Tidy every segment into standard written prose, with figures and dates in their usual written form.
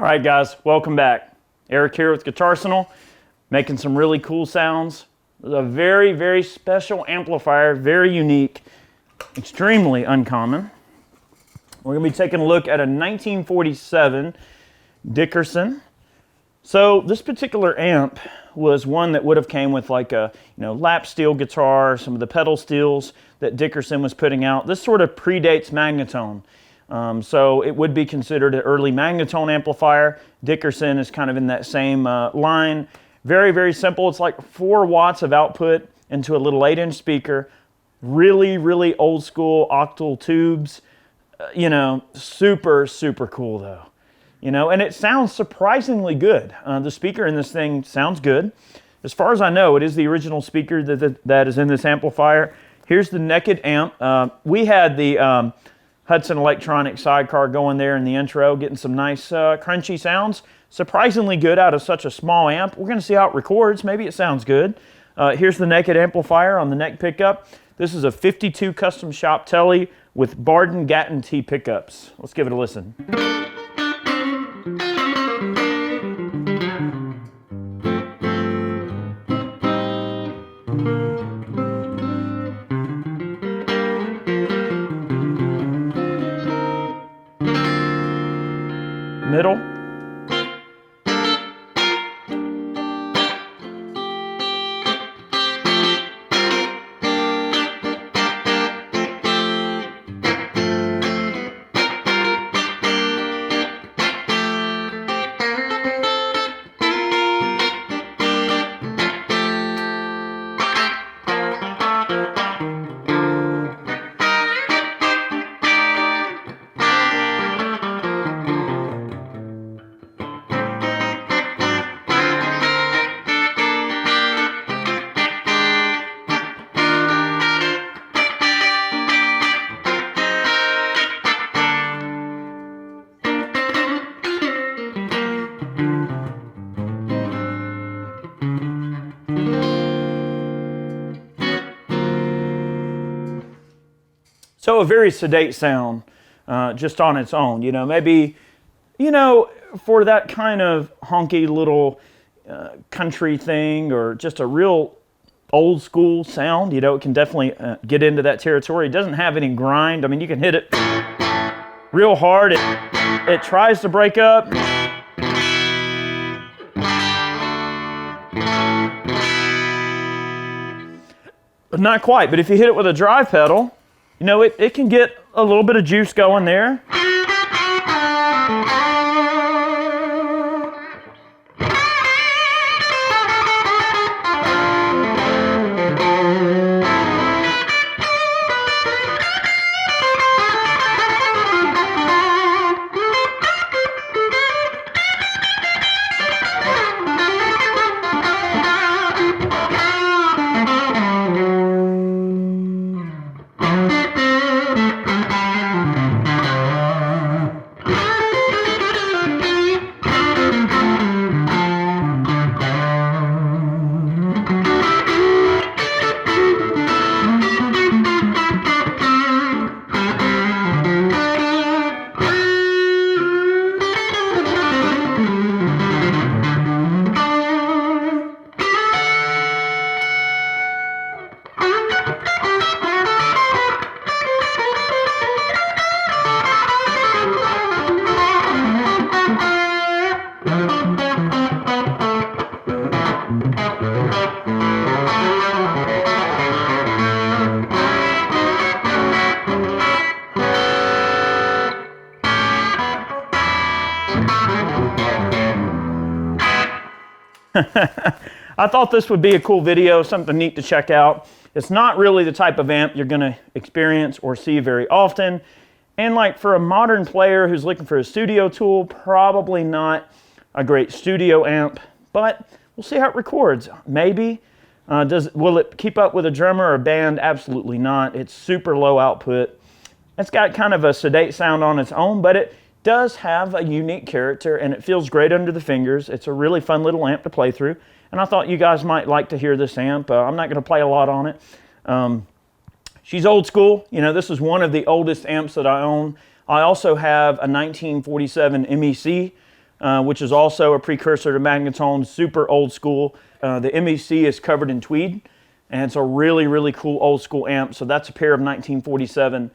right, guys, welcome back. Eric here with Guitarsenal, making some really cool sounds. It's a very, very special amplifier, very unique, extremely uncommon. We're going to be taking a look at a 1947 Dickerson. So this particular amp was one that would have came with like a lap steel guitar, some of the pedal steels that Dickerson was putting out. This sort of predates Magnatone. So it would be considered an early Magnatone amplifier. Dickerson is kind of in that same line. Very, very simple. It's like 4 watts of output into a little 8-inch speaker. Really, really old school octal tubes. Super, super cool though. And it sounds surprisingly good. The speaker in this thing sounds good. As far as I know, it is the original speaker that is in this amplifier. Here's the naked amp. We had the Hudson Electronic sidecar going there in the intro, getting some nice crunchy sounds. Surprisingly good out of such a small amp. We're going to see how it records. Maybe it sounds good. Here's the naked amplifier on the neck pickup. This is a 52 custom shop Tele with Barden Gatton T pickups. Let's give it a listen. Middle. So a very sedate sound, just on its own. Maybe, for that kind of honky little country thing, or just a real old school sound, it can definitely get into that territory. It doesn't have any grind. I mean, you can hit it real hard. It tries to break up. But not quite. But if you hit it with a drive pedal, it can get a little bit of juice going there. I thought this would be a cool video, something neat to check out. It's not really the type of amp you're going to experience or see very often. And like for a modern player who's looking for a studio tool, probably not a great studio amp, but we'll see how it records. Maybe. Will it keep up with a drummer or a band? Absolutely not. It's super low output. It's got kind of a sedate sound on its own, but it does have a unique character and it feels great under the fingers. It's a really fun little amp to play through. And I thought you guys might like to hear this amp. I'm not going to play a lot on it. She's old school. This is one of the oldest amps that I own. I also have a 1947 MEC which is also a precursor to Magnatone, super old school. The MEC is covered in tweed, and it's a really, really cool old school amp. So that's a pair of 1947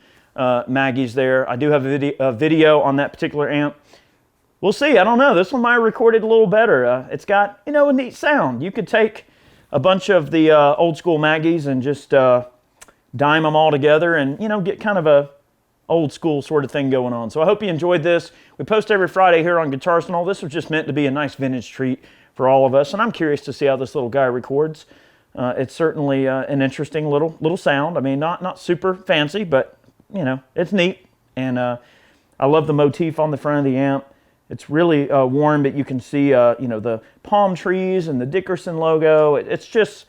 Maggies there. I do have a video on that particular amp. We'll see, I don't know. This one might have recorded a little better. It's got, you know, a neat sound. You could take a bunch of the old school Maggies and just dime them all together and, you know, get kind of a old school sort of thing going on. So I hope you enjoyed this. We post every Friday here on Guitarsenal. This was just meant to be a nice vintage treat for all of us, and I'm curious to see how this little guy records. It's certainly an interesting little sound. I mean, not super fancy, but you know, it's neat. And I love the motif on the front of the amp. It's really worn, but you can see you know, the palm trees and the Dickerson logo. It's just,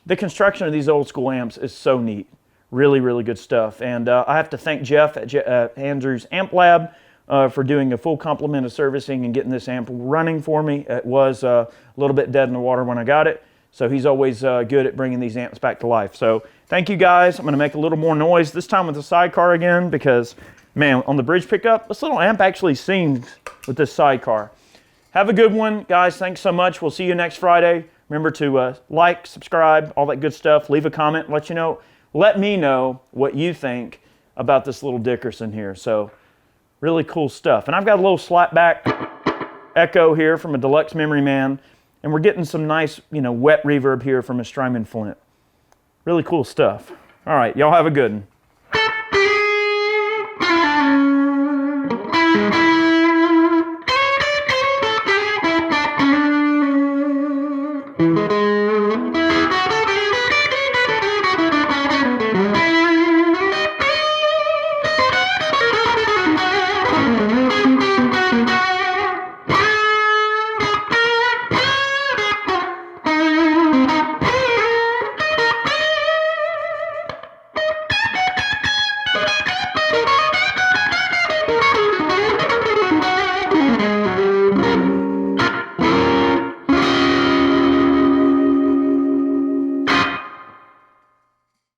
the construction of these old school amps is so neat. Really, really good stuff. And I have to thank Jeff at Andrews Amp Lab for doing a full complement of servicing and getting this amp running for me. It was a little bit dead in the water when I got it, so he's always good at bringing these amps back to life. So thank you guys. I'm going to make a little more noise, this time with the sidecar again, because, man, on the bridge pickup, this little amp actually sings with this sidecar. Have a good one, guys. Thanks so much. We'll see you next Friday. Remember to like, subscribe, all that good stuff. Leave a comment, let me know what you think about this little Dickerson here. So really cool stuff. And I've got a little slapback echo here from a Deluxe Memory Man, and we're getting some nice, you know, wet reverb here from a Strymon Flint. Really cool stuff. All right, y'all have a good one.